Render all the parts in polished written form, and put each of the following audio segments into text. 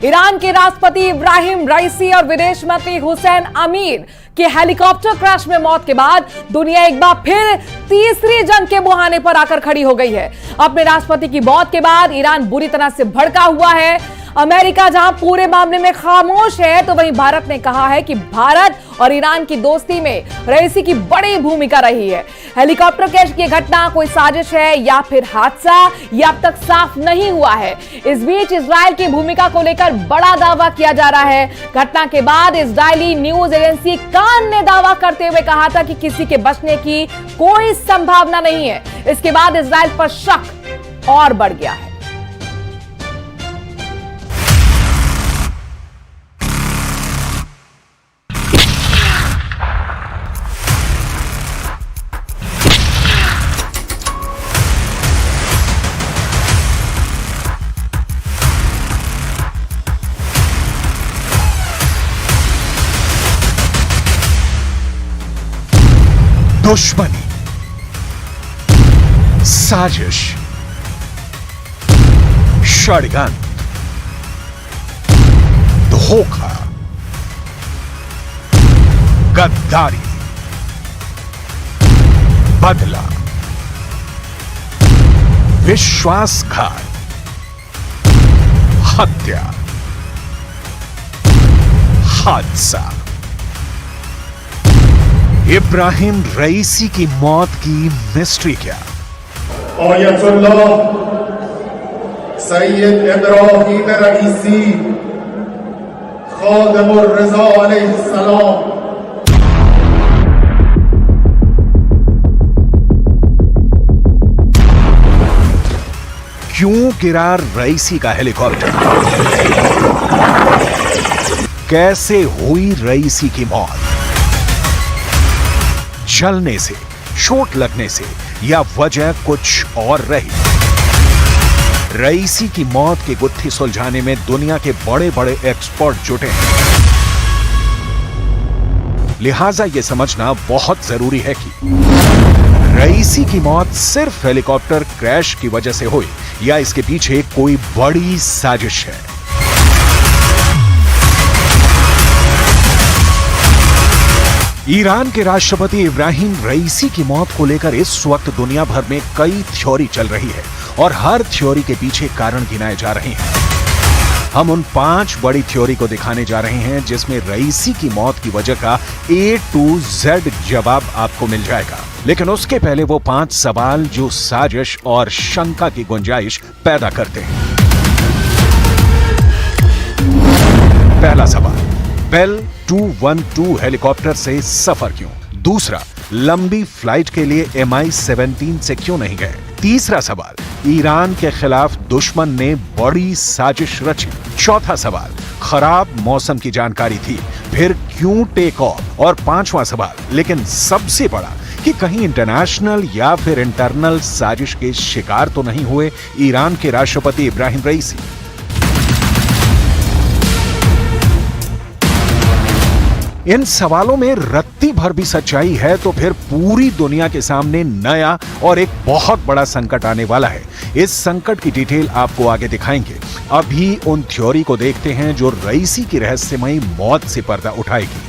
Iran के राष्ट्रपति इब्राहिम रईसी और विदेश मंत्री हुसैन अमीर के हेलीकॉप्टर क्रैश में मौत के बाद दुनिया एक बार फिर तीसरी जंग के मुहाने पर आकर खड़ी हो गई है। अपने राष्ट्रपति की मौत के बाद ईरान बुरी तरह से भड़का हुआ है। अमेरिका जहां पूरे मामले में खामोश है, तो वहीं भारत ने कहा है कि भारत और ईरान की दोस्ती में रईसी की बड़ी भूमिका रही है। हेलीकॉप्टर क्रैश की घटना कोई साजिश है या फिर हादसा, यह अब तक साफ नहीं हुआ है। इस बीच इजरायल की भूमिका को लेकर बड़ा दावा किया जा रहा है। घटना के बाद इजरायली न्यूज एजेंसी कान ने दावा करते हुए कहा था कि किसी के बचने की कोई संभावना नहीं है। इसके बाद इजरायल पर शक और बढ़ गया है। दुश्मनी, साजिश, षड्यंत्र, धोखा, गद्दारी, बदला, विश्वासघात, हत्या, हादसा। इब्राहिम रईसी की मौत की मिस्ट्री क्या? आयतुल्लाह सैयद इब्राहिम रईसी खादिमुर रज़ा अलैहिस्सलाम। क्यों गिरा रईसी का हेलीकॉप्टर? कैसे हुई रईसी की मौत? जलने से, चोट लगने से, या वजह कुछ और रही? रईसी की मौत की गुत्थी सुलझाने में दुनिया के बड़े बड़े एक्सपर्ट जुटे हैं। लिहाजा यह समझना बहुत जरूरी है कि रईसी की मौत सिर्फ हेलीकॉप्टर क्रैश की वजह से हुई या इसके पीछे कोई बड़ी साजिश है। ईरान के राष्ट्रपति इब्राहिम रईसी की मौत को लेकर इस वक्त दुनिया भर में कई थ्योरी चल रही है और हर थ्योरी के पीछे कारण गिनाए जा रहे हैं। हम उन 5 बड़ी थ्योरी को दिखाने जा रहे हैं जिसमें रईसी की मौत की वजह का A to Z जवाब आपको मिल जाएगा। लेकिन उसके पहले वो 5 सवाल जो साजिश और शंका की गुंजाइश पैदा करते हैं। पहला सवाल, बेल 212 हेलीकॉप्टर से सफर क्यों? दूसरा, लंबी फ्लाइट के लिए MI-17 से क्यों नहीं गए? तीसरा सवाल, ईरान के खिलाफ दुश्मन ने बड़ी साजिश रची। चौथा सवाल, खराब मौसम की जानकारी थी, फिर क्यों टेक ऑफ? और पांचवा सवाल, लेकिन सबसे बड़ा, कि कहीं इंटरनेशनल या फिर इंटरनल साजिश के शिकार तो नहीं हुए ईरान के राष्ट्रपति इब्राहिम रईसी? इन सवालों में रत्ती भर भी सच्चाई है तो फिर पूरी दुनिया के सामने नया और एक बहुत बड़ा संकट आने वाला है। इस संकट की डिटेल आपको आगे दिखाएंगे। अभी उन थ्योरी को देखते हैं जो रईसी की रहस्यमयी मौत से पर्दा उठाएगी।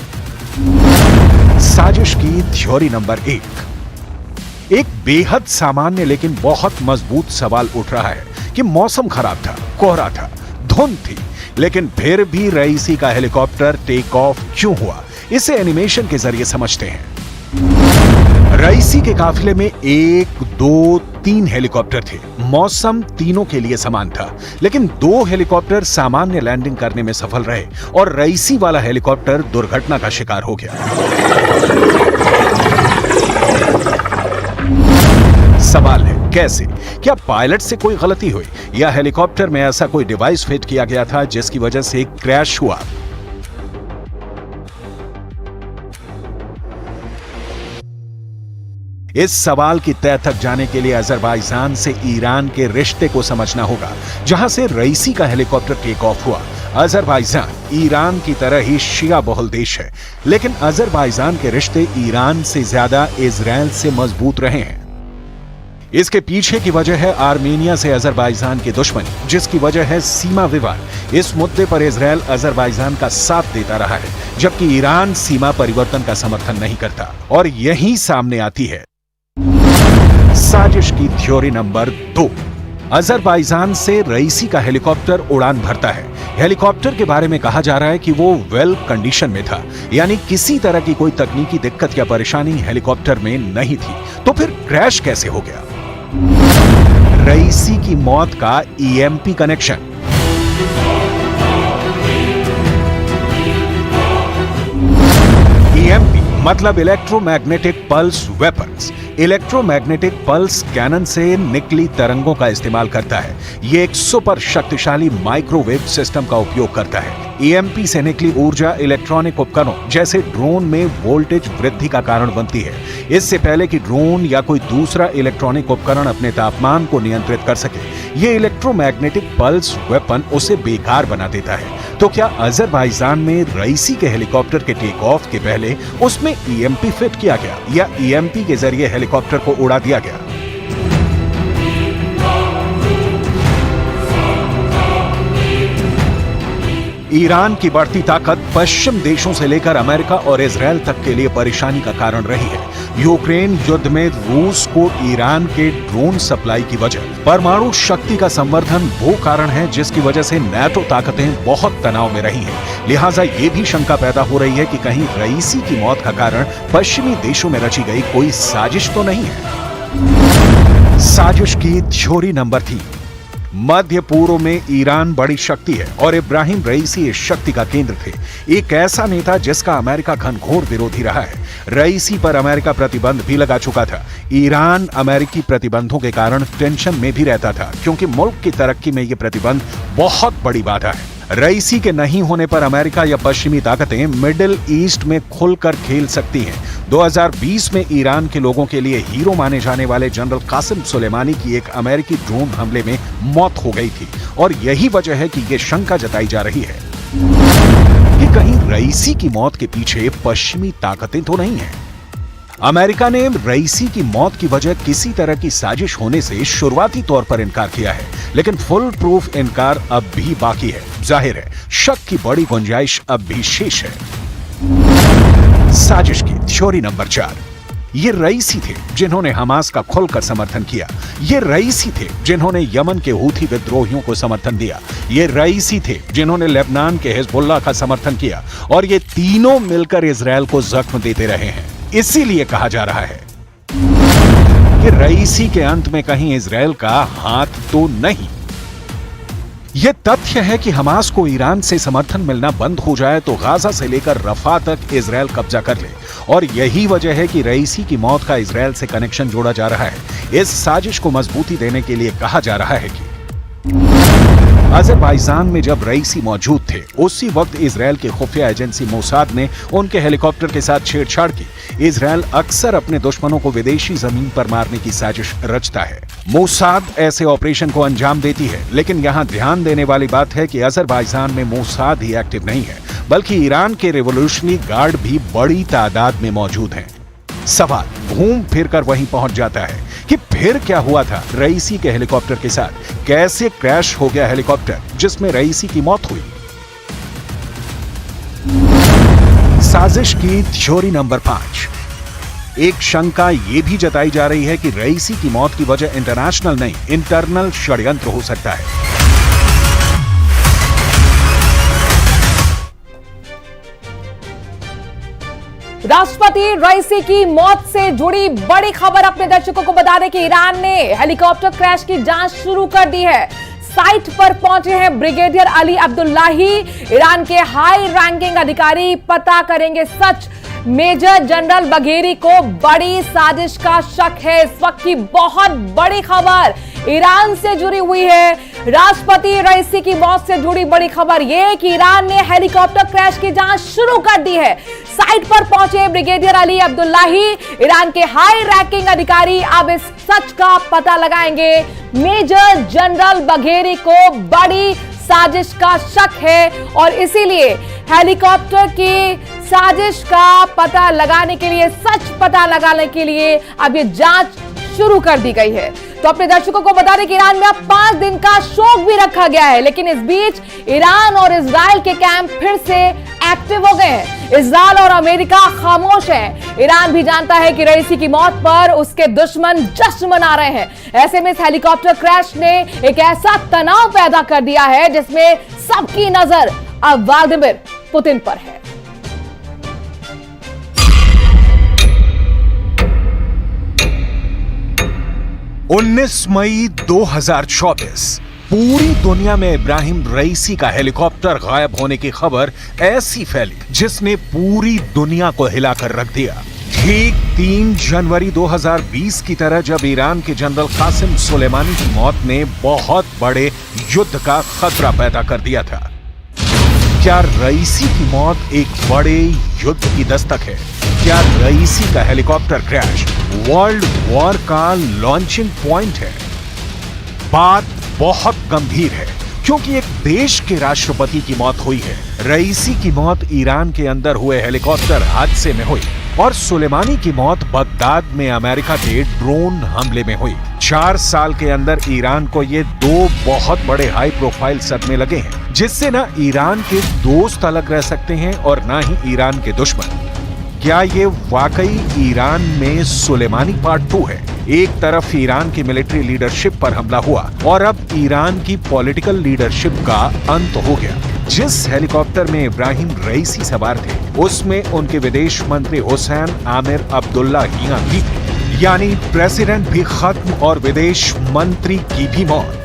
साजिश की थ्योरी नंबर 1। एक बेहद सामान्य लेकिन बहुत मजबूत सवाल उठ रहा है कि मौसम खराब था, कोहरा था, धुंध थी, लेकिन फिर भी रईसी का हेलीकॉप्टर टेक ऑफ क्यों हुआ? इसे एनिमेशन के जरिए समझते हैं। रईसी के काफिले में 1, 2, 3 हेलीकॉप्टर थे। मौसम तीनों के लिए समान था, लेकिन 2 हेलीकॉप्टर सामान्य लैंडिंग करने में सफल रहे और रईसी वाला हेलीकॉप्टर दुर्घटना का शिकार हो गया। सवाल है कैसे? क्या पायलट से कोई गलती हुई या हेलीकॉप्टर में ऐसा कोई डिवाइस फिट किया गया था जिसकी वजह से क्रैश हुआ? इस सवाल की तह तक जाने के लिए अजरबैजान से ईरान के रिश्ते को समझना होगा, जहां से रईसी का हेलीकॉप्टर टेक ऑफ हुआ। अजरबैजान ईरान की तरह ही शिया बहुल देश है, लेकिन अजरबैजान के रिश्ते ईरान से ज्यादा इजराइल से मजबूत रहे हैं। इसके पीछे की वजह है आर्मेनिया से अजरबैजान की दुश्मनी, जिसकी वजह है सीमा विवाद। इस मुद्दे पर इजरायल अजरबैजान का साथ देता रहा है, जबकि ईरान सीमा परिवर्तन का समर्थन नहीं करता। और यही सामने आती है साजिश की थ्योरी नंबर 2। अजरबैजान से रईसी का हेलीकॉप्टर उड़ान भरता है। हेलीकॉप्टर के बारे में कहा जा रहा है कि वो वेल कंडीशन में था, यानी किसी तरह की कोई तकनीकी दिक्कत या परेशानी हेलीकॉप्टर में नहीं थी। तो फिर क्रैश कैसे हो गया? रईसी की मौत का ईएमपी कनेक्शन। ईएमपी मतलब electromagnetic pulse weapons. Electromagnetic pulse cannon से निकली तरंगों का इस्तेमाल करता है। यह एक सुपर शक्तिशाली माइक्रोवेव सिस्टम का उपयोग करता है। ईएमपी से निकली ऊर्जा इलेक्ट्रॉनिक उपकरणों जैसे ड्रोन में वोल्टेज वृद्धि का कारण बनती है। इससे पहले कि ड्रोन या कोई दूसरा इलेक्ट्रॉनिक उपकरण अपने तापमान को नियंत्रित कर सके, यह इलेक्ट्रोमैग्नेटिक पल्स वेपन उसे बेकार बना देता है। तो क्या अजरबैजान में रईसी के हेलीकॉप्टर के टेक ऑफ के पहले उसमें ईएमपी फिट किया गया या ईएमपी के जरिए हेलीकॉप्टर को उड़ा दिया गया? ईरान की बढ़ती ताकत पश्चिम देशों से लेकर अमेरिका और इजरायल तक के लिए परेशानी का कारण रही है। यूक्रेन युद्ध में रूस को ईरान के ड्रोन सप्लाई की वजह, परमाणु शक्ति का संवर्धन वो कारण है जिसकी वजह से नाटो ताकतें बहुत तनाव में रही हैं। लिहाजा ये भी शंका पैदा हो रही है कि कहीं रईसी की मौत का कारण पश्चिमी देशों में रची गई कोई साजिश तो नहीं है। साजिश की थ्योरी नंबर 3। मध्य पूर्व में ईरान बड़ी शक्ति है और इब्राहिम रईसी इस शक्ति का केंद्र थे। एक ऐसा नेता जिसका अमेरिका घनघोर विरोधी रहा है। रईसी पर अमेरिका प्रतिबंध भी लगा चुका था। ईरान अमेरिकी प्रतिबंधों के कारण टेंशन में भी रहता था, क्योंकि मुल्क की तरक्की में ये प्रतिबंध बहुत बड़ी बाधा है। रईसी के नहीं होने पर अमेरिका या पश्चिमी ताकतें मिडिल ईस्ट में खुलकर खेल सकती हैं। 2020 में ईरान के लोगों के लिए हीरो माने जाने वाले जनरल कासिम सुलेमानी की एक अमेरिकी ड्रोन हमले में मौत हो गई थी, और यही वजह है कि यह शंका जताई जा रही है कि कहीं रईसी की मौत के पीछे पश्चिमी ताकतें तो नहीं हैं। अमेरिका ने रईसी की मौत की वजह किसी तरह की साजिश होने से शुरुआती तौर पर इनकार किया है, लेकिन फुल प्रूफ इनकार अब भी बाकी है। जाहिर है शक की बड़ी गुंजाइश अब भी शेष है। साजिश की थ्योरी नंबर 4। ये रईसी थे जिन्होंने हमास का खुलकर समर्थन किया। ये रईसी थे जिन्होंने यमन के हूथी विद्रोहियों को समर्थन दिया। ये रईसी थे जिन्होंने लेबनान के हिजबुल्लाह का समर्थन किया, और ये तीनों मिलकर इजरायल को जख्म देते रहे हैं। इसीलिए कहा जा रहा है कि रईसी के अंत में कहीं इजरायल का हाथ तो नहीं। यह तथ्य है कि हमास को ईरान से समर्थन मिलना बंद हो जाए तो गाजा से लेकर रफा तक इजरायल कब्जा कर ले, और यही वजह है कि रईसी की मौत का इजरायल से कनेक्शन जोड़ा जा रहा है। इस साजिश को मजबूती देने के लिए कहा जा रहा है कि अजरबैजान में जब रईसी मौजूद थे, उसी वक्त इजरायल की खुफिया एजेंसी मोसाद ने उनके हेलीकॉप्टर के साथ छेड़छाड़ की। इजरायल अक्सर अपने दुश्मनों को विदेशी जमीन पर मारने की साजिश रचता है। मोसाद ऐसे ऑपरेशन को अंजाम देती है, लेकिन यहाँ ध्यान देने वाली बात है कि अजरबैजान में मोसाद ही एक्टिव नहीं है, बल्कि ईरान के रिवोल्यूशनरी गार्ड भी बड़ी तादाद में मौजूद हैं। सवाल घूम फिर कर वहीं पहुंच जाता है कि फिर क्या हुआ था रईसी के हेलीकॉप्टर के साथ? कैसे क्रैश हो गया हेलीकॉप्टर जिसमें रईसी की मौत हुई? साजिश की थ्योरी नंबर 5। एक शंका यह भी जताई जा रही है कि रईसी की मौत की वजह इंटरनेशनल नहीं, इंटरनल षड्यंत्र हो सकता है। राष्ट्रपति रईसी की मौत से जुड़ी बड़ी खबर अपने दर्शकों को बता दें कि ईरान ने हेलीकॉप्टर क्रैश की जांच शुरू कर दी है। साइट पर पहुंचे हैं ब्रिगेडियर अली अब्दुल्लाही, ईरान के हाई रैंकिंग अधिकारी। पता करेंगे सच। मेजर जनरल बघेरी को बड़ी साजिश का शक है। इस वक्त की बहुत बड़ी खबर ईरान से जुड़ी हुई है। राष्ट्रपति रईसी की मौत से जुड़ी बड़ी खबर यह कि ईरान ने हेलीकॉप्टर क्रैश की जांच शुरू कर दी है। साइट पर पहुंचे ब्रिगेडियर अली अब्दुल्लाही, ईरान के हाई रैंकिंग अधिकारी अब इस सच का पता लगाएंगे। मेजर जनरल बघेरी को बड़ी साजिश का शक है और इसीलिए हेलीकॉप्टर की साजिश का पता लगाने के लिए, सच पता लगाने के लिए अब ये जांच शुरू कर दी गई है। तो अपने दर्शकों को बता दें कि ईरान में अब 5 दिन का शोक भी रखा गया है, लेकिन इस बीच ईरान और इजराइल के कैंप फिर से एक्टिव हो गए हैं। इजराइल और अमेरिका खामोश है। ईरान भी जानता है कि रईसी की मौत पर उसके दुश्मन जश्न मना रहे हैं। ऐसे में इस हेलीकॉप्टर क्रैश ने एक ऐसा तनाव पैदा कर दिया है जिसमें सबकी नजर अब व्लादिमीर पुतिन पर है। 19 मई 2024 पूरी दुनिया में इब्राहिम रईसी का हेलीकॉप्टर गायब होने की खबर ऐसी फैली जिसने पूरी दुनिया को हिलाकर रख दिया। ठीक 3 जनवरी 2020 की तरह जब ईरान के जनरल कासिम सुलेमानी की मौत ने बहुत बड़े युद्ध का खतरा पैदा कर दिया था। क्या रईसी की मौत एक बड़े युद्ध की दस्तक है? क्या रईसी का हेलीकॉप्टर क्रैश वर्ल्ड वॉर का लॉन्चिंग पॉइंट है? बात बहुत गंभीर है क्योंकि एक देश के राष्ट्रपति की मौत हुई है। रईसी की मौत ईरान के अंदर हुए हेलीकॉप्टर हादसे में हुई और सुलेमानी की मौत बगदाद में अमेरिका के ड्रोन हमले में हुई। 4 साल के अंदर ईरान को ये 2 बहुत बड़े हाई प्रोफाइल सदमे लगे हैं जिससे ना ईरान के दोस्त अलग रह सकते हैं और ना ही ईरान के दुश्मन। क्या ये वाकई ईरान में सुलेमानी पार्ट 2 है? एक तरफ ईरान की मिलिट्री लीडरशिप पर हमला हुआ और अब ईरान की पॉलिटिकल लीडरशिप का अंत हो गया। जिस हेलीकॉप्टर में इब्राहिम रईसी सवार थे उसमें उनके विदेश मंत्री हुसैन आमिर अब्दुल्लाहियां भी थे, यानी प्रेसिडेंट भी खत्म और विदेश मंत्री की भी मौत।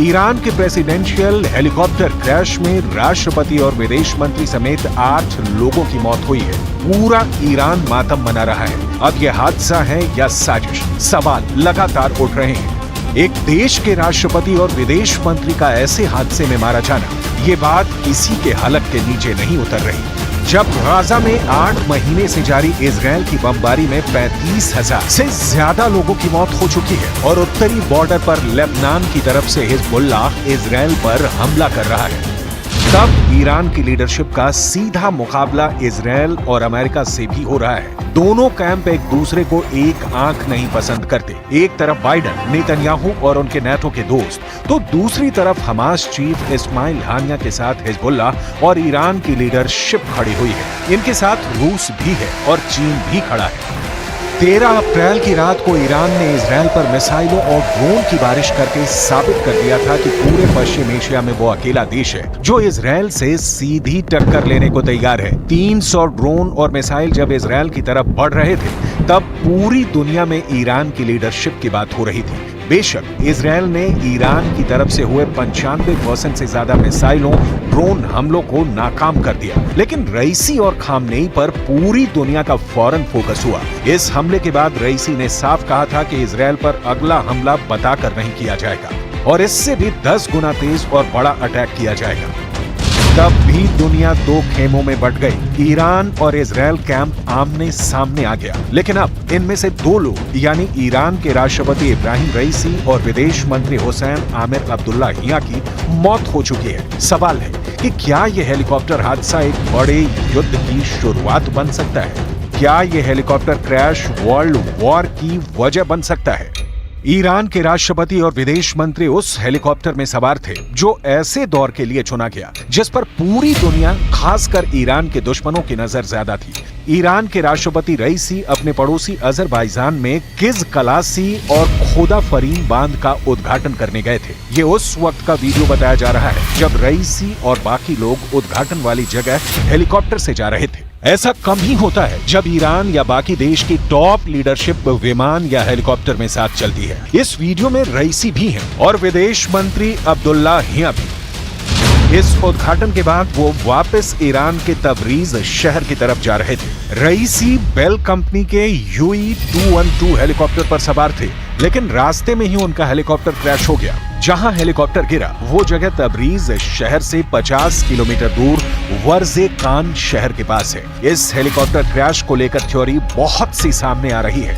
ईरान के प्रेसिडेंशियल हेलीकॉप्टर क्रैश में राष्ट्रपति और विदेश मंत्री समेत 8 लोगों की मौत हुई है। पूरा ईरान मातम मना रहा है। अब यह हादसा है या साजिश? सवाल लगातार उठ रहे हैं। एक देश के राष्ट्रपति और विदेश मंत्री का ऐसे हादसे में मारा जाना, ये बात किसी के हलक के नीचे नहीं उतर रही। जब गाजा में 8 महीने से जारी इजराइल की बमबारी में 35,000 से ज्यादा लोगों की मौत हो चुकी है और उत्तरी बॉर्डर पर लेबनान की तरफ से हिजबुल्लाह इजराइल पर हमला कर रहा है, तब ईरान की लीडरशिप का सीधा मुकाबला इजराइल और अमेरिका से भी हो रहा है। दोनों कैंप एक दूसरे को एक आंख नहीं पसंद करते। एक तरफ बाइडन, नेतन्याहू और उनके नेटो के दोस्त, तो दूसरी तरफ हमास चीफ इस्माइल हानिया के साथ हिजबुल्लाह और ईरान की लीडरशिप खड़ी हुई है। इनके साथ रूस भी है और चीन भी खड़ा है। 13 अप्रैल की रात को ईरान ने इजराइल पर मिसाइलों और ड्रोन की बारिश करके साबित कर दिया था कि पूरे पश्चिम एशिया में वो अकेला देश है जो इजराइल से सीधी टक्कर लेने को तैयार है। 300 ड्रोन और मिसाइल जब इजराइल की तरफ बढ़ रहे थे तब पूरी दुनिया में ईरान की लीडरशिप की बात हो रही थी। बेशक इजराइल ने ईरान की तरफ से हुए 95% से ज्यादा मिसाइलों, ड्रोन हमलों को नाकाम कर दिया, लेकिन रईसी और खामनेई पर पूरी दुनिया का फौरन फोकस हुआ। इस हमले के बाद रईसी ने साफ कहा था कि इजराइल पर अगला हमला बताकर नहीं किया जाएगा और इससे भी 10 गुना तेज और बड़ा अटैक किया जाएगा। तब भी दुनिया 2 खेमों में बट गई। ईरान और इजराइल कैंप आमने सामने आ गया, लेकिन अब इनमें से 2 लोग यानी ईरान के राष्ट्रपति इब्राहिम रईसी और विदेश मंत्री हुसैन आमिर अब्दुल्लाहियां की मौत हो चुकी है। सवाल है कि क्या यह हेलीकॉप्टर हादसा एक बड़े युद्ध की शुरुआत बन सकता है? क्या यह हेलीकॉप्टर क्रैश वर्ल्ड वॉर की वजह बन सकता है? ईरान के राष्ट्रपति और विदेश मंत्री उस हेलीकॉप्टर में सवार थे जो ऐसे दौर के लिए चुना गया जिस पर पूरी दुनिया, खासकर ईरान के दुश्मनों की नजर ज्यादा थी। ईरान के राष्ट्रपति रईसी अपने पड़ोसी अजरबैजान में किज कलासी और खोदा फरीन बांध का उद्घाटन करने गए थे। ये उस वक्त का वीडियो बताया जा रहा है जब रईसी और बाकी लोग उद्घाटन वाली जगह हेलीकॉप्टर से जा रहे थे। ऐसा कम ही होता है जब ईरान या बाकी देश की टॉप लीडरशिप विमान या हेलीकॉप्टर में साथ चलती है। इस वीडियो में रईसी भी हैं और विदेश मंत्री अब्दुल्लाहियां भी। इस उद्घाटन के बाद वो वापस ईरान के तबरीज शहर की तरफ जा रहे थे। रईसी बेल कंपनी के UE-212 हेलीकॉप्टर पर सवार थे, लेकिन रास्ते में ही उनका हेलीकॉप्टर क्रैश हो गया। जहां हेलीकॉप्टर गिरा वो जगह तबरीज शहर से 50 किलोमीटर दूर वर्जे कान शहर के पास है। इस हेलीकॉप्टर क्रैश को लेकर थ्योरी बहुत सी सामने आ रही है।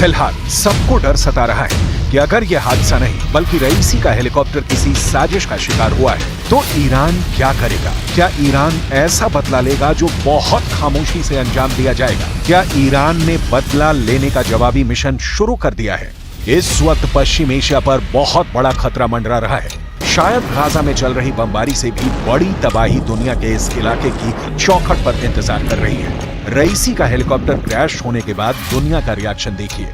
फिलहाल सबको डर सता रहा है कि अगर ये हादसा नहीं बल्कि रईसी का हेलीकॉप्टर किसी साजिश का शिकार हुआ है तो ईरान क्या करेगा। क्या ईरान ऐसा बदला लेगा जो बहुत खामोशी से अंजाम दिया जाएगा। क्या ईरान ने बदला लेने का जवाबी मिशन शुरू कर दिया है। इस वक्त पश्चिम एशिया पर बहुत बड़ा खतरा मंडरा रहा है। शायद गाजा में चल रही बमबारी से भी बड़ी तबाही दुनिया के इस इलाके की चौखट पर इंतजार कर रही है। रईसी का हेलीकॉप्टर क्रैश होने के बाद दुनिया का रिएक्शन देखिए।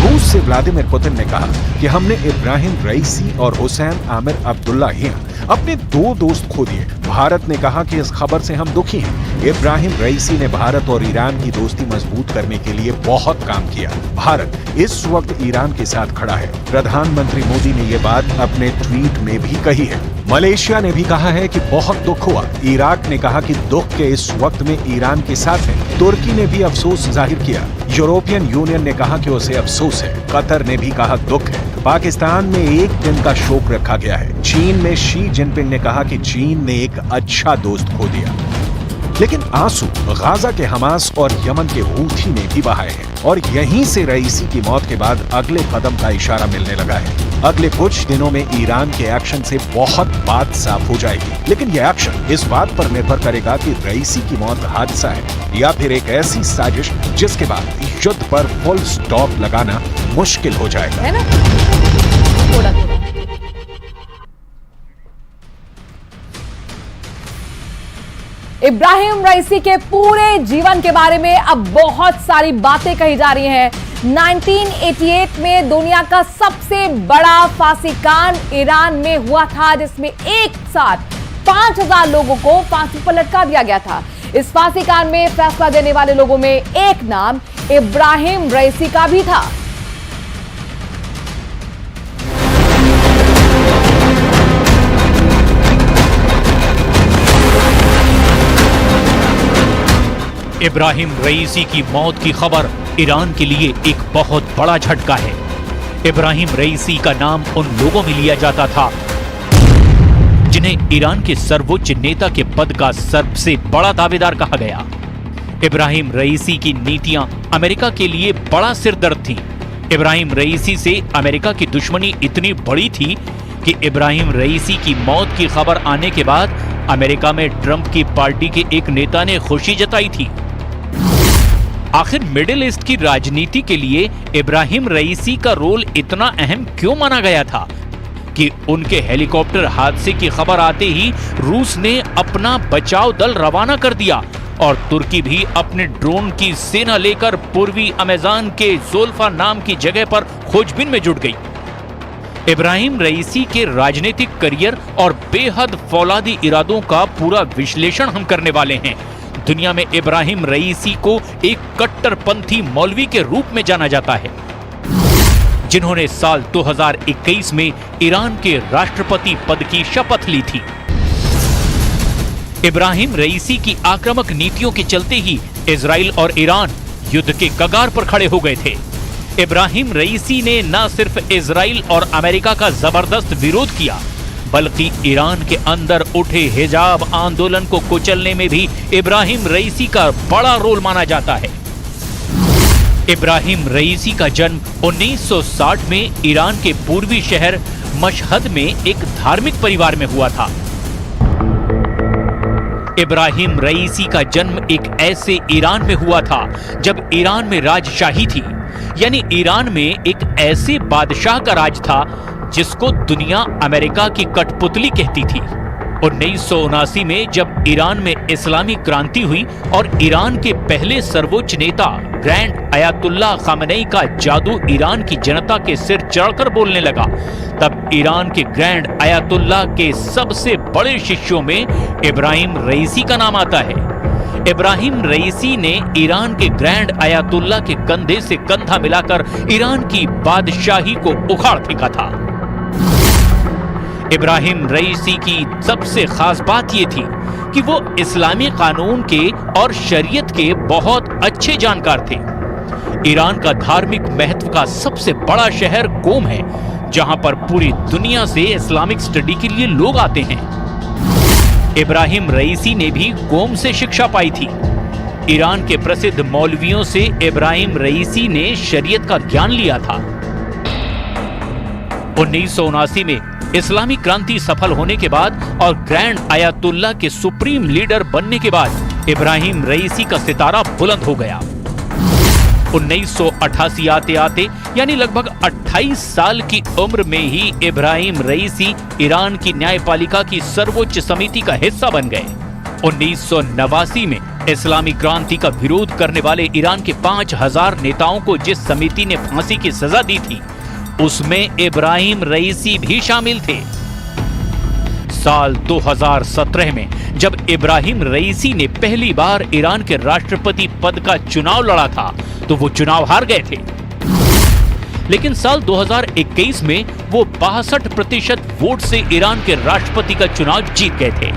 रूस से व्लादिमीर पुतिन ने कहा कि हमने इब्राहिम रईसी और हुसैन आमिर अब्दुल्लाहियां अपने 2 दोस्त खो दिए। भारत ने कहा कि इस खबर से हम दुखी हैं। इब्राहिम रईसी ने भारत और ईरान की दोस्ती मजबूत करने के लिए बहुत काम किया। भारत इस वक्त ईरान के साथ खड़ा है। प्रधानमंत्री मोदी ने ये बात अपने ट्वीट में भी कही है। मलेशिया ने भी कहा है कि बहुत दुख हुआ। इराक ने कहा कि दुख के इस वक्त में ईरान के साथ है। तुर्की ने भी अफसोस जाहिर किया। यूरोपियन यूनियन ने कहा कि उसे अफसोस है। कतर ने भी कहा दुख है। पाकिस्तान में 1 दिन का शोक रखा गया है। चीन में शी जिनपिंग ने कहा कि चीन ने एक अच्छा दोस्त खो दिया। लेकिन आंसू गाजा के हमास और यमन के हूथी ने भी बहाए हैं और यहीं से रईसी की मौत के बाद अगले कदम का इशारा मिलने लगा है। अगले कुछ दिनों में ईरान के एक्शन से बहुत बात साफ हो जाएगी। लेकिन यह एक्शन इस बात पर निर्भर करेगा कि रईसी की मौत हादसा है या फिर एक ऐसी साजिश जिसके बाद युद्ध पर फुल स्टॉप लगाना मुश्किल हो जाएगा। है ना? थोड़ा थोड़ा इब्राहिम रईसी के पूरे जीवन के बारे में अब बहुत सारी बातें कही जा रही हैं। 1988 में दुनिया का सबसे बड़ा फांसी कांड ईरान में हुआ था जिसमें एक साथ 5000 लोगों को फांसी पर लटका दिया गया था। इस फांसी कांड में फैसला देने वाले लोगों में एक नाम इब्राहिम रईसी का भी था। इब्राहिम रईसी की मौत की खबर ईरान के लिए एक बहुत बड़ा झटका है। इब्राहिम रईसी का नाम उन लोगों में लिया जाता था जिन्हें ईरान के सर्वोच्च नेता के पद का सबसे बड़ा दावेदार कहा गया। इब्राहिम रईसी की नीतियां अमेरिका के लिए बड़ा सिरदर्द थी। इब्राहिम रईसी से अमेरिका की दुश्मनी इतनी बड़ी थी कि इब्राहिम रईसी की मौत की खबर आने के बाद अमेरिका में ट्रंप की पार्टी के एक नेता ने खुशी जताई थी। आखिर मिडिल ईस्ट की राजनीति के लिए इब्राहिम रईसी का रोल इतना अहम क्यों माना गया था कि उनके हेलीकॉप्टर हादसे की खबर आते ही रूस ने अपना बचाव दल रवाना कर दिया और तुर्की भी अपने ड्रोन की सेना लेकर पूर्वी अमेज़न के ज़ोल्फा नाम की जगह पर खोजबीन में जुट गई। इब्राहिम रईसी के राजनीतिक करियर और बेहद फौलादी इरादों का पूरा विश्लेषण हम करने वाले हैं। दुनिया में इब्राहिम रईसी को एक कट्टरपंथी मौलवी के रूप में जाना जाता है जिन्होंने साल 2021 में ईरान के राष्ट्रपति पद की शपथ ली थी। इब्राहिम रईसी की आक्रामक नीतियों के चलते ही इजराइल और ईरान युद्ध के कगार पर खड़े हो गए थे। इब्राहिम रईसी ने न सिर्फ इजराइल और अमेरिका का जबरदस्त विरोध किया बल्कि ईरान के अंदर उठे हिजाब आंदोलन को कुचलने में भी इब्राहिम रईसी का बड़ा रोल माना जाता है। इब्राहिम रईसी का जन्म 1960 में ईरान के पूर्वी शहर मशहद में एक धार्मिक परिवार में हुआ था। इब्राहिम रईसी का जन्म एक ऐसे ईरान में हुआ था जब ईरान में राजशाही थी, यानी ईरान में एक ऐसे बादशाह का राज था जिसको दुनिया अमेरिका की कठपुतली कहती थी। 1979 में जब ईरान में इस्लामी क्रांति हुई और ईरान के पहले सर्वोच्च नेता ग्रैंड अयातुल्लाह खामेनी का जादू ईरान की जनता के सिर चढ़कर बोलने लगा, तब ईरान के ग्रैंड अयातुल्लाह के सबसे बड़े शिष्यों में इब्राहिम रईसी का नाम आता है। इब्राहिम रईसी ने ईरान के ग्रैंड अयातुल्लाह के कंधे से कंधा मिलाकर ईरान की बादशाही को उखाड़ फेंका था। इब्राहिम रईसी की सबसे खास बात यह थी कि वो इस्लामी कानून के और शरीयत के बहुत अच्छे जानकार थे। ईरान का धार्मिक महत्व का सबसे बड़ा शहर कोम है, जहां पर पूरी दुनिया से इस्लामिक स्टडी के लिए लोग आते हैं। इब्राहिम रईसी ने भी कोम से शिक्षा पाई थी। ईरान के प्रसिद्ध मौलवियों से इब्राहिम रईसी ने शरीयत का ज्ञान लिया था। 1979 में इस्लामी क्रांति सफल होने के बाद और ग्रैंड आयतुल्लाह के सुप्रीम लीडर बनने के बाद इब्राहिम रईसी का सितारा बुलंद हो गया। 1988 आते आते यानी लगभग 28 साल की उम्र में ही इब्राहिम रईसी ईरान की न्यायपालिका की सर्वोच्च समिति का हिस्सा बन गए। 1989 में इस्लामी क्रांति का विरोध करने वाले ईरान के 5000 नेताओं को जिस समिति ने फांसी की सजा दी थी, उसमें इब्राहिम रईसी भी शामिल थे। साल 2017 में जब इब्राहिम रईसी ने पहली बार ईरान के राष्ट्रपति पद का चुनाव लड़ा था, तो वो चुनाव हार गए थे। लेकिन साल 2021 में वो 62% वोट से ईरान के राष्ट्रपति का चुनाव जीत गए थे।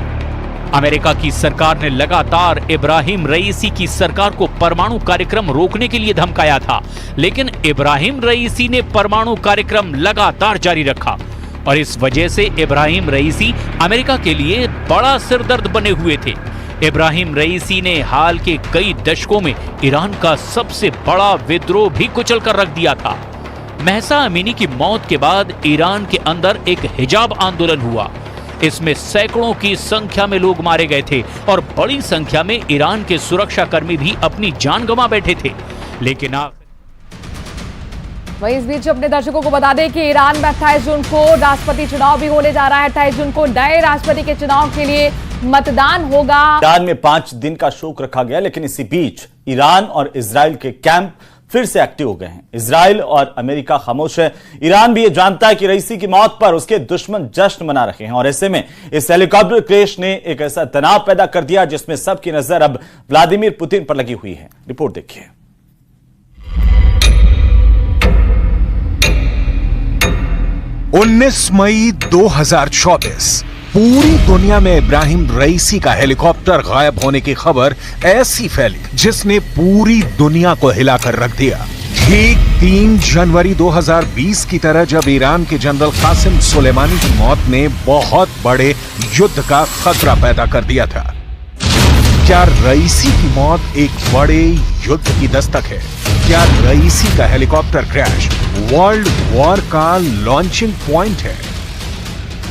अमेरिका की सरकार ने लगातार इब्राहिम रईसी की सरकार को परमाणु कार्यक्रम रोकने के लिए धमकाया था, लेकिन इब्राहिम रईसी ने परमाणु कार्यक्रम लगातार जारी रखा और इस वजह से इब्राहिम रईसी अमेरिका के लिए बड़ा सिरदर्द बने हुए थे। इब्राहिम रईसी ने हाल के कई दशकों में ईरान का सबसे बड़ा विद्रोह भी कुचल कर रख दिया था। महसा अमीनी की मौत के बाद ईरान के अंदर एक हिजाब आंदोलन हुआ। इसमें सैकड़ों की संख्या में लोग मारे गए थे और बड़ी संख्या में ईरान के सुरक्षाकर्मी भी अपनी जान गंवा बैठे थे। लेकिन वहीं इस बीच अपने दर्शकों को बता दें कि ईरान में 28 जून को राष्ट्रपति चुनाव भी होने जा रहा है। 28 जून को नए राष्ट्रपति के चुनाव के लिए मतदान होगा। ईरान में 5 दिन का शोक रखा गया, लेकिन इसी बीच ईरान और इजराइल के कैंप फिर से एक्टिव हो गए हैं। इजराइल और अमेरिका खामोश है। ईरान भी ये जानता है कि रईसी की मौत पर उसके दुश्मन जश्न मना रहे हैं और ऐसे में इस हेलीकॉप्टर क्रैश ने एक ऐसा तनाव पैदा कर दिया जिसमें सबकी नजर अब व्लादिमीर पुतिन पर लगी हुई है। रिपोर्ट देखिए। 19 मई 2024 पूरी दुनिया में इब्राहिम रईसी का हेलीकॉप्टर गायब होने की खबर ऐसी फैली जिसने पूरी दुनिया को हिलाकर रख दिया। ठीक 3 जनवरी 2020 की तरह जब ईरान के जनरल कासिम सुलेमानी की मौत ने बहुत बड़े युद्ध का खतरा पैदा कर दिया था। क्या रईसी की मौत एक बड़े युद्ध की दस्तक है? क्या रईसी का हेलीकॉप्टर क्रैश वर्ल्ड वॉर का लॉन्चिंग पॉइंट है?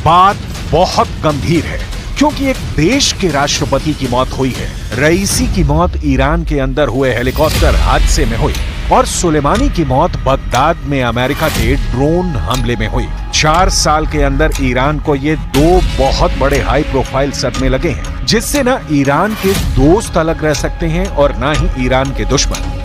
बात बहुत गंभीर है क्योंकि एक देश के राष्ट्रपति की मौत हुई है। रईसी की मौत ईरान के अंदर हुए हेलीकॉप्टर हादसे में हुई और सुलेमानी की मौत बगदाद में अमेरिका के ड्रोन हमले में हुई। 4 साल के अंदर ईरान को ये 2 बहुत बड़े हाई प्रोफाइल सदमे लगे हैं, जिससे न ईरान के दोस्त अलग रह सकते हैं और न ही ईरान के दुश्मन।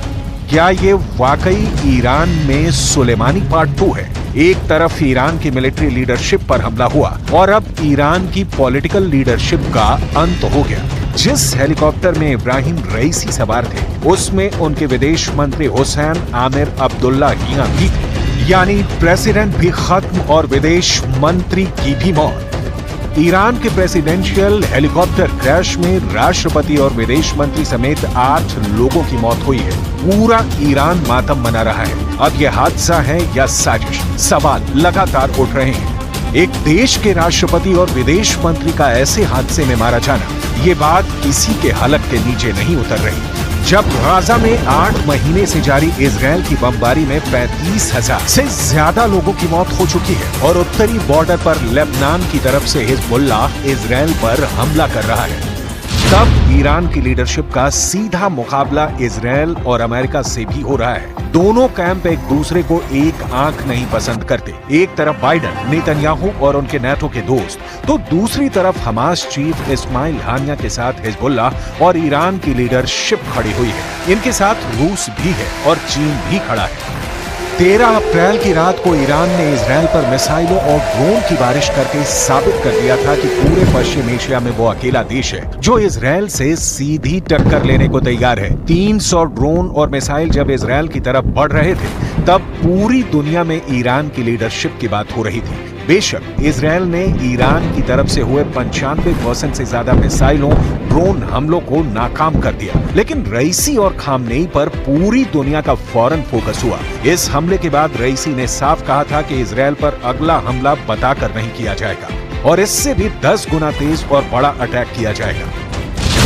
क्या ये वाकई ईरान में सुलेमानी पार्ट 2 है? एक तरफ ईरान की मिलिट्री लीडरशिप पर हमला हुआ और अब ईरान की पॉलिटिकल लीडरशिप का अंत हो गया। जिस हेलीकॉप्टर में इब्राहिम रईसी सवार थे, उसमें उनके विदेश मंत्री हुसैन आमिर अब्दुल्लाहियां भी थे, यानी प्रेसिडेंट भी खत्म और विदेश मंत्री की भी मौत। ईरान के प्रेसिडेंशियल हेलीकॉप्टर क्रैश में राष्ट्रपति और विदेश मंत्री समेत 8 लोगों की मौत हुई है। पूरा ईरान मातम मना रहा है। अब यह हादसा है या साजिश? सवाल लगातार उठ रहे हैं। एक देश के राष्ट्रपति और विदेश मंत्री का ऐसे हादसे में मारा जाना, ये बात किसी के हलक के नीचे नहीं उतर रही। जब गाजा में 8 महीने से जारी इजराइल की बमबारी में 35,000 से ज्यादा लोगों की मौत हो चुकी है और उत्तरी बॉर्डर पर लेबनान की तरफ से हिजबुल्लाह इजराइल पर हमला कर रहा है, तब ईरान की लीडरशिप का सीधा मुकाबला इजराइल और अमेरिका से भी हो रहा है। दोनों कैंप एक दूसरे को एक आंख नहीं पसंद करते। एक तरफ बाइडन, नेतन्याहू और उनके नेटो के दोस्त, तो दूसरी तरफ हमास चीफ इस्माइल हानिया के साथ हिजबुल्लाह और ईरान की लीडरशिप खड़ी हुई है। इनके साथ रूस भी है और चीन भी खड़ा है। 13 अप्रैल की रात को ईरान ने इजराइल पर मिसाइलों और ड्रोन की बारिश करके साबित कर दिया था कि पूरे पश्चिम एशिया में वो अकेला देश है जो इजराइल से सीधी टक्कर लेने को तैयार है। 300 ड्रोन और मिसाइल जब इजराइल की तरफ बढ़ रहे थे, तब पूरी दुनिया में ईरान की लीडरशिप की बात हो रही थी। बेशक इजरायल ने ईरान की तरफ से हुए 95% से ज्यादा मिसाइलों, ड्रोन हमलों को नाकाम कर दिया, लेकिन रईसी और खामनेई पर पूरी दुनिया का फौरन फोकस हुआ। इस हमले के बाद रईसी ने साफ कहा था कि इजरायल पर अगला हमला बताकर नहीं किया जाएगा और इससे भी 10 गुना तेज और बड़ा अटैक किया जाएगा।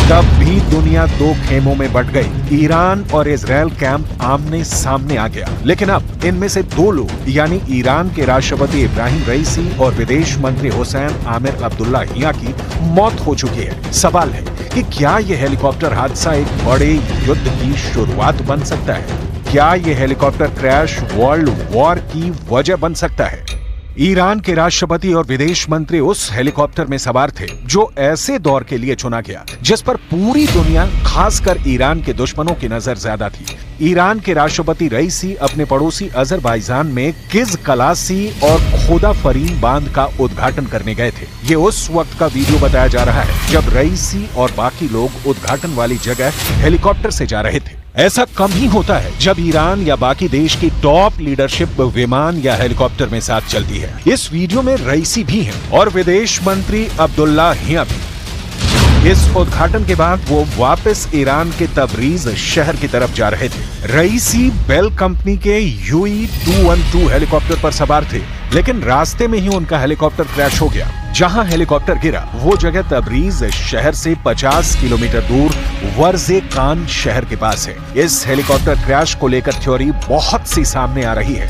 तब भी दुनिया दो खेमों में बट गई। ईरान और इजरायल कैंप आमने सामने आ गया, लेकिन अब इनमें से दो लोग यानी ईरान के राष्ट्रपति इब्राहिम रईसी और विदेश मंत्री हुसैन आमिर अब्दुल्लाहियां की मौत हो चुकी है। सवाल है कि क्या यह हेलीकॉप्टर हादसा एक बड़े युद्ध की शुरुआत बन सकता है? क्या यह हेलीकॉप्टर क्रैश वर्ल्ड वॉर की वजह बन सकता है? ईरान के राष्ट्रपति और विदेश मंत्री उस हेलीकॉप्टर में सवार थे जो ऐसे दौर के लिए चुना गया जिस पर पूरी दुनिया, खासकर ईरान के दुश्मनों की नजर ज्यादा थी। ईरान के राष्ट्रपति रईसी अपने पड़ोसी अजरबैजान में किज कलासी और खोदा फरीन बांध का उद्घाटन करने गए थे। ये उस वक्त का वीडियो बताया जा रहा है जब रईसी और बाकी लोग उद्घाटन वाली जगह हेलीकॉप्टर से जा रहे थे। ऐसा कम ही होता है जब ईरान या बाकी देश की टॉप लीडरशिप विमान या हेलीकॉप्टर में साथ चलती है। इस वीडियो में रईसी भी हैं और विदेश मंत्री अब्दुल्लाहियां भी। इस उद्घाटन के बाद वो वापस ईरान के तबरीज शहर की तरफ जा रहे थे। रईसी बेल कंपनी के UE-212 हेलीकॉप्टर पर सवार थे, लेकिन रास्ते में ही उनका हेलीकॉप्टर क्रैश हो गया। जहां हेलीकॉप्टर गिरा वो जगह तबरीज शहर से 50 किलोमीटर दूर वर्जे कान शहर के पास है। इस हेलीकॉप्टर क्रैश को लेकर थ्योरी बहुत सी सामने आ रही है।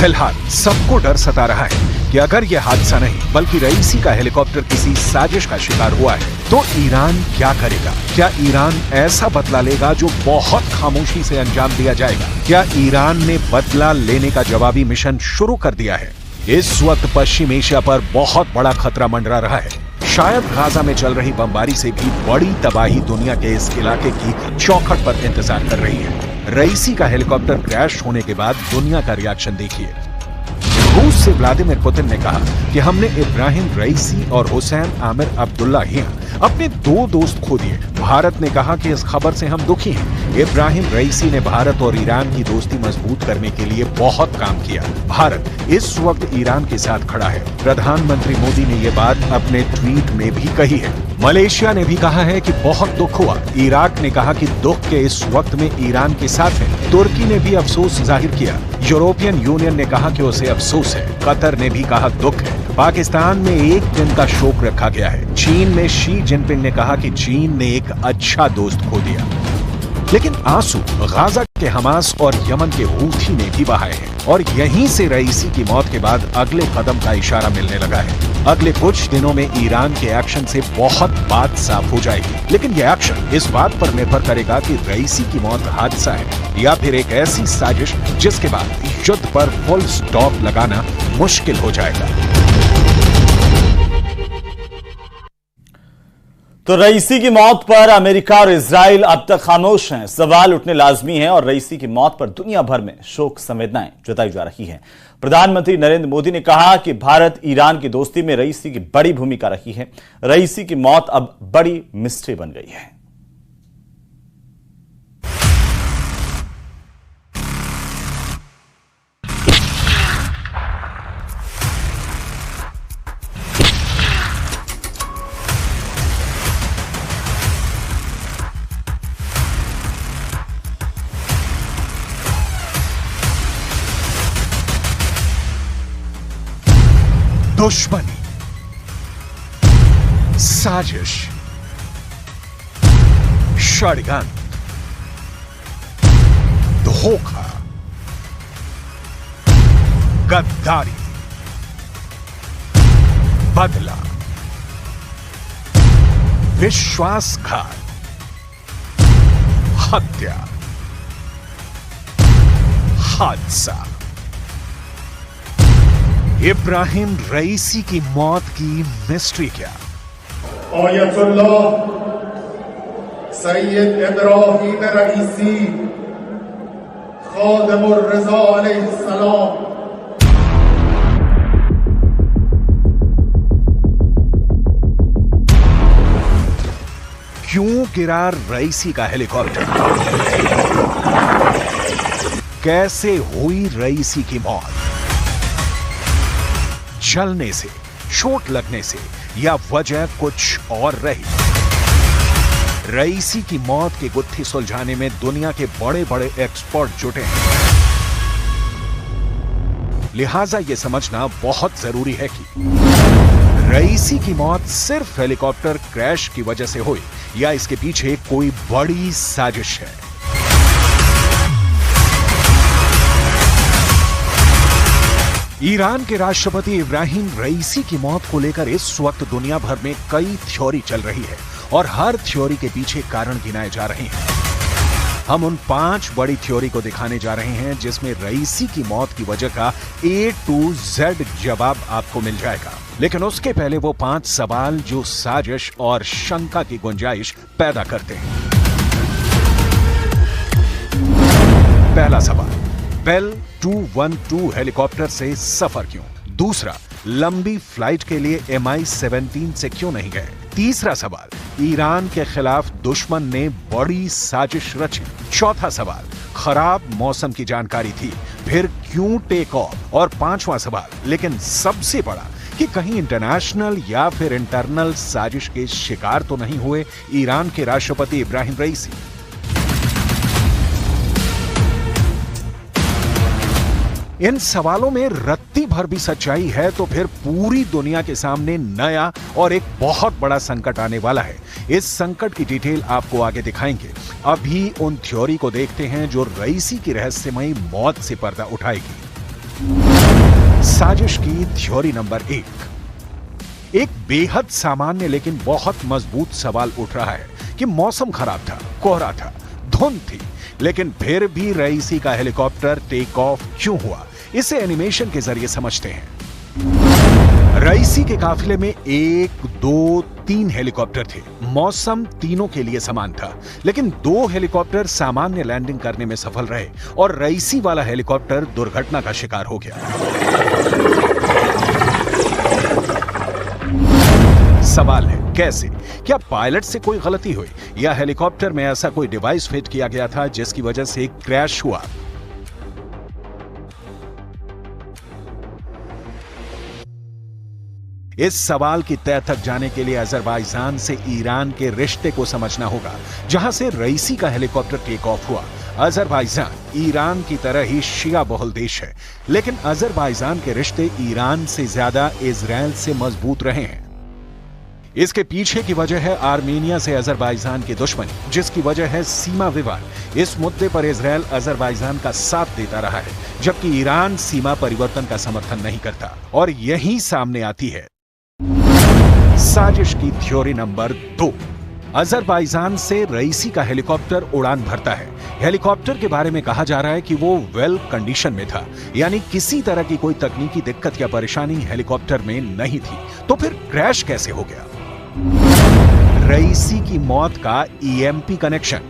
फिलहाल सबको डर सता रहा है कि अगर यह हादसा नहीं बल्कि रईसी का हेलीकॉप्टर किसी साजिश का शिकार हुआ है तो ईरान क्या करेगा? क्या ईरान ऐसा बदला लेगा जो बहुत खामोशी से अंजाम दिया जाएगा? क्या ईरान ने बदला लेने का जवाबी मिशन शुरू कर दिया है? इस वक्त पश्चिम एशिया पर बहुत बड़ा खतरा मंडरा रहा है। शायद गाजा में चल रही बमबारी से भी बड़ी तबाही दुनिया के इस इलाके की चौखट पर इंतजार कर रही है। रईसी का हेलीकॉप्टर क्रैश होने के बाद दुनिया का रिएक्शन देखिए। रूस से व्लादिमीर पुतिन ने कहा कि हमने इब्राहिम रईसी और हुसैन आमिर अब्दुल्लाहियां अपने दो दोस्त खो दिए। भारत ने कहा कि इस खबर से हम दुखी हैं। इब्राहिम रईसी ने भारत और ईरान की दोस्ती मजबूत करने के लिए बहुत काम किया। भारत इस वक्त ईरान के साथ खड़ा है। प्रधानमंत्री मोदी ने यह बात अपने ट्वीट में भी कही है। मलेशिया ने भी कहा है कि बहुत दुख हुआ। इराक ने कहा कि दुख के इस वक्त में ईरान के साथ है। तुर्की ने भी अफसोस जाहिर किया। यूरोपियन यूनियन ने कहा कि उसे अफसोस है। कतर ने भी कहा दुख है। पाकिस्तान में एक दिन का शोक रखा गया है। चीन में शी जिनपिंग ने कहा कि चीन ने एक अच्छा दोस्त खो दिया। लेकिन आंसू गाजा के हमास और यमन के हूथी ने भी बहाए हैं और यहीं से रईसी की मौत के बाद अगले कदम का इशारा मिलने लगा है। अगले कुछ दिनों में ईरान के एक्शन से बहुत बात साफ हो जाएगी, लेकिन यह एक्शन इस बात पर निर्भर करेगा कि रईसी की मौत हादसा है या फिर एक ऐसी साजिश जिसके बाद युद्ध पर फुल स्टॉप लगाना मुश्किल हो जाएगा। तो रईसी की मौत पर अमेरिका और इजराइल अब तक खामोश हैं। सवाल उठने लाजमी हैं और रईसी की मौत पर दुनिया भर में शोक संवेदनाएं जताई जा रही हैं। प्रधानमंत्री नरेंद्र मोदी ने कहा कि भारत ईरान की दोस्ती में रईसी की बड़ी भूमिका रही है। रईसी की मौत अब बड़ी मिस्ट्री बन गई है। दुश्मनी, साजिश, षड्यंत्र, धोखा, गद्दारी, बदला, विश्वासघात, हत्या, हादसा। इब्राहिम रईसी की मौत की मिस्ट्री क्या? आयतुल्लाह सैयद इब्राहिम रईसी खादिमुर रज़ा अलैहिस्सलाम। क्यों गिरा रईसी का हेलीकॉप्टर? कैसे हुई रईसी की मौत? जलने से, चोट लगने से, या वजह कुछ और रही? रईसी की मौत की गुत्थी सुलझाने में दुनिया के बड़े बड़े एक्सपर्ट जुटे हैं। लिहाजा यह समझना बहुत जरूरी है कि रईसी की मौत सिर्फ हेलीकॉप्टर क्रैश की वजह से हुई या इसके पीछे कोई बड़ी साजिश है। ईरान के राष्ट्रपति इब्राहिम रईसी की मौत को लेकर इस वक्त दुनिया भर में कई थ्योरी चल रही है और हर थ्योरी के पीछे कारण गिनाए जा रहे हैं। हम उन 5 बड़ी थ्योरी को दिखाने जा रहे हैं जिसमें रईसी की मौत की वजह का A to Z जवाब आपको मिल जाएगा। लेकिन उसके पहले वो 5 सवाल जो साजिश और शंका की गुंजाइश पैदा करते हैं। पहला सवाल, बेल 212 हेलीकॉप्टर से सफर क्यों? दूसरा, लंबी फ्लाइट के लिए MI-17 से क्यों नहीं गए? तीसरा सवाल, ईरान के खिलाफ दुश्मन ने बड़ी साजिश रची। चौथा सवाल, खराब मौसम की जानकारी थी, फिर क्यों टेक ऑफ? और पांचवा सवाल, लेकिन सबसे बड़ा, कि कहीं इंटरनेशनल या फिर इंटरनल साजिश के शिकार तो नहीं हुए ईरान के राष्ट्रपति इब्राहिम रईसी? इन सवालों में रत्ती भर भी सच्चाई है तो फिर पूरी दुनिया के सामने नया और एक बहुत बड़ा संकट आने वाला है। इस संकट की डिटेल आपको आगे दिखाएंगे। अभी उन थ्योरी को देखते हैं जो रईसी की रहस्यमयी मौत से पर्दा उठाएगी। साजिश की थ्योरी नंबर 1। एक बेहद सामान्य लेकिन बहुत मजबूत सवाल उठ रहा है कि मौसम खराब था, कोहरा था, धुंध थी, लेकिन फिर भी रईसी का हेलीकॉप्टर टेक ऑफ क्यों हुआ? इसे एनिमेशन के जरिए समझते हैं। रईसी के काफिले में 1, 2, 3 हेलीकॉप्टर थे। मौसम तीनों के लिए समान था, लेकिन 2 हेलीकॉप्टर सामान्य लैंडिंग करने में सफल रहे और रईसी वाला हेलीकॉप्टर दुर्घटना का शिकार हो गया। सवाल है कैसे? क्या पायलट से कोई गलती हुई या हेलीकॉप्टर में ऐसा कोई डिवाइस फिट किया गया था जिसकी वजह से क्रैश हुआ? इस सवाल की तह तक जाने के लिए अजरबैजान से ईरान के रिश्ते को समझना होगा, जहां से रईसी का हेलीकॉप्टर टेक ऑफ हुआ। अजरबैजान ईरान की तरह ही शिया बहुल देश है, लेकिन अजरबैजान के रिश्ते ईरान से ज्यादा इजराइल से मजबूत रहे हैं। इसके पीछे की वजह है आर्मेनिया से अजरबैजान की दुश्मनी, जिसकी वजह है सीमा विवाद। इस मुद्दे पर इजराइल अजरबैजान का साथ देता रहा है, जबकि ईरान सीमा परिवर्तन का समर्थन नहीं करता। और यही सामने आती है साजिश की थ्योरी नंबर 2। अजरबैजान से रईसी का हेलीकॉप्टर उड़ान भरता है। हेलीकॉप्टर के बारे में कहा जा रहा है कि वो वेल कंडीशन में था, यानी किसी तरह की कोई तकनीकी दिक्कत या परेशानी हेलीकॉप्टर में नहीं थी। तो फिर क्रैश कैसे हो गया? रईसी की मौत का EMP कनेक्शन।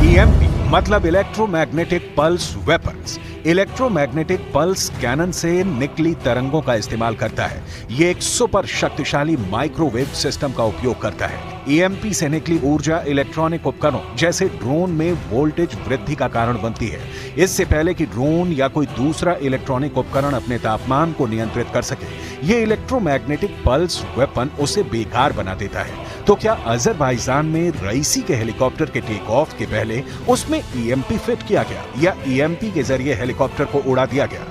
EMP मतलब electromagnetic pulse weapons. Electromagnetic pulse cannon से निकली तरंगों का इस्तेमाल करता है। यह एक सुपर शक्तिशाली माइक्रोवेव सिस्टम का उपयोग करता है। EMP से निकली ऊर्जा इलेक्ट्रॉनिक उपकरणों जैसे ड्रोन में वोल्टेज वृद्धि का कारण बनती है। इससे पहले कि ड्रोन या कोई दूसरा इलेक्ट्रॉनिक उपकरण अपने तापमान को नियंत्रित कर सके, यह इलेक्ट्रोमैग्नेटिक पल्स वेपन उसे बेकार बना देता है। तो क्या अजरबैजान में रईसी के हेलीकॉप्टर के टेक ऑफ के पहले उसमें EMP फिट किया गया या EMP के जरिए हेलीकॉप्टर को उड़ा दिया गया?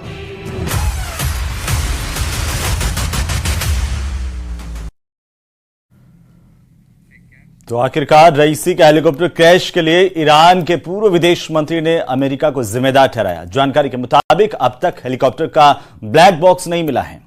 तो आखिरकार रईसी का हेलीकॉप्टर क्रैश के लिए ईरान के पूर्व विदेश मंत्री ने अमेरिका को जिम्मेदार ठहराया। जानकारी के मुताबिक अब तक हेलीकॉप्टर का ब्लैक बॉक्स नहीं मिला है।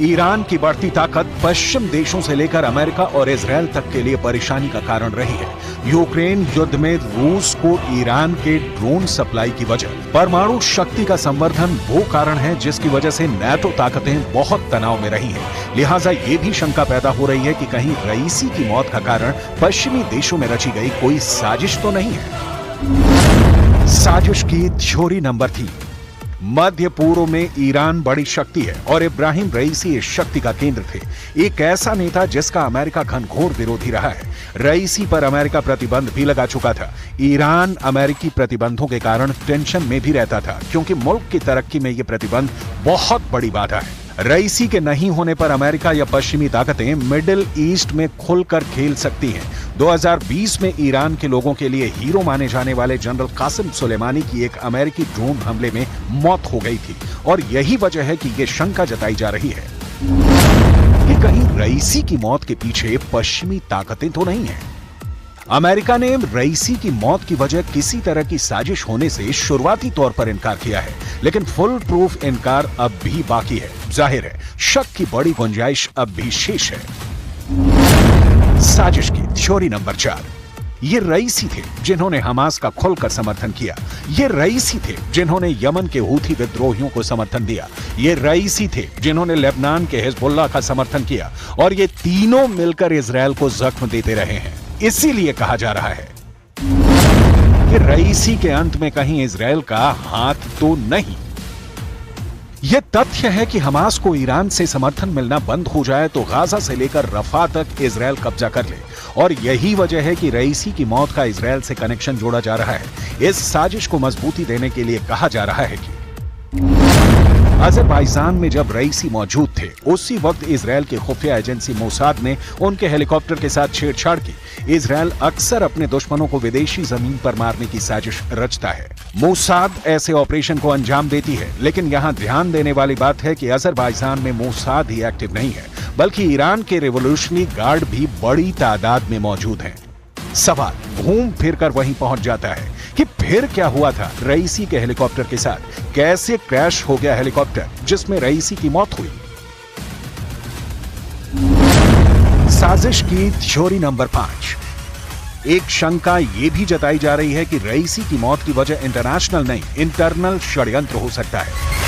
ईरान की बढ़ती ताकत पश्चिम देशों से लेकर अमेरिका और इजराइल तक के लिए परेशानी का कारण रही है। यूक्रेन युद्ध में रूस को ईरान के ड्रोन सप्लाई की वजह, परमाणु शक्ति का संवर्धन वो कारण है जिसकी वजह से नाटो ताकतें बहुत तनाव में रही हैं। लिहाजा ये भी शंका पैदा हो रही है कि कहीं रईसी की मौत का कारण पश्चिमी देशों में रची गई कोई साजिश तो नहीं है। साजिश की थ्योरी नंबर 3। मध्य पूर्व में ईरान बड़ी शक्ति है और इब्राहिम रईसी इस शक्ति का केंद्र थे। एक ऐसा नेता जिसका अमेरिका घनघोर विरोधी रहा है। रईसी पर अमेरिका प्रतिबंध भी लगा चुका था। ईरान अमेरिकी प्रतिबंधों के कारण टेंशन में भी रहता था क्योंकि मुल्क की तरक्की में ये प्रतिबंध बहुत बड़ी बाधा है। रईसी के नहीं होने पर अमेरिका या पश्चिमी ताकतें मिडिल ईस्ट में खुलकर खेल सकती हैं। 2020 में ईरान के लोगों के लिए हीरो माने जाने वाले जनरल कासिम सुलेमानी की एक अमेरिकी ड्रोन हमले में मौत हो गई थी और यही वजह है कि यह शंका जताई जा रही है कि कहीं रईसी की मौत के पीछे पश्चिमी ताकतें तो नहीं हैं। अमेरिका ने रईसी की मौत की वजह किसी तरह की साजिश होने से शुरुआती तौर पर इनकार किया है, लेकिन फुल प्रूफ इनकार अब भी बाकी है। जाहिर है शक की बड़ी गुंजाइश अब भी शेष है। साजिश की थ्योरी नंबर 4। ये रईसी थे जिन्होंने हमास का खुलकर समर्थन किया। ये रईसी थे जिन्होंने यमन के हूथी विद्रोहियों को समर्थन दिया। ये रईसी थे जिन्होंने लेबनान के हिजबुल्लाह का समर्थन किया और ये तीनों मिलकर इजराइल को जख्म देते रहे हैं। इसीलिए कहा जा रहा है कि रईसी के अंत में कहीं इजराइल का हाथ तो नहीं। यह तथ्य है कि हमास को ईरान से समर्थन मिलना बंद हो जाए तो गाजा से लेकर रफा तक इजराइल कब्जा कर ले और यही वजह है कि रईसी की मौत का इजराइल से कनेक्शन जोड़ा जा रहा है। इस साजिश को मजबूती देने के लिए कहा जा रहा है कि अजरबैजान में जब रईसी मौजूद थे उसी वक्त इजराइल की खुफिया एजेंसी मोसाद ने उनके हेलीकॉप्टर के साथ छेड़छाड़ की। इजराइल अक्सर अपने दुश्मनों को विदेशी जमीन पर मारने की साजिश रचता है। मोसाद ऐसे ऑपरेशन को अंजाम देती है, लेकिन यहाँ ध्यान देने वाली बात है कि अजरबैजान में मोसाद ही एक्टिव नहीं है बल्कि ईरान के रिवोल्यूशनरी गार्ड भी बड़ी तादाद में मौजूद हैं। सवाल घूम फिर कर वहीं पहुंच जाता है कि फिर क्या हुआ था रईसी के हेलीकॉप्टर के साथ। कैसे क्रैश हो गया हेलीकॉप्टर जिसमें रईसी की मौत हुई। साजिश की थ्योरी नंबर 5। एक शंका यह भी जताई जा रही है कि रईसी की मौत की वजह इंटरनेशनल नहीं इंटरनल षड्यंत्र हो सकता है।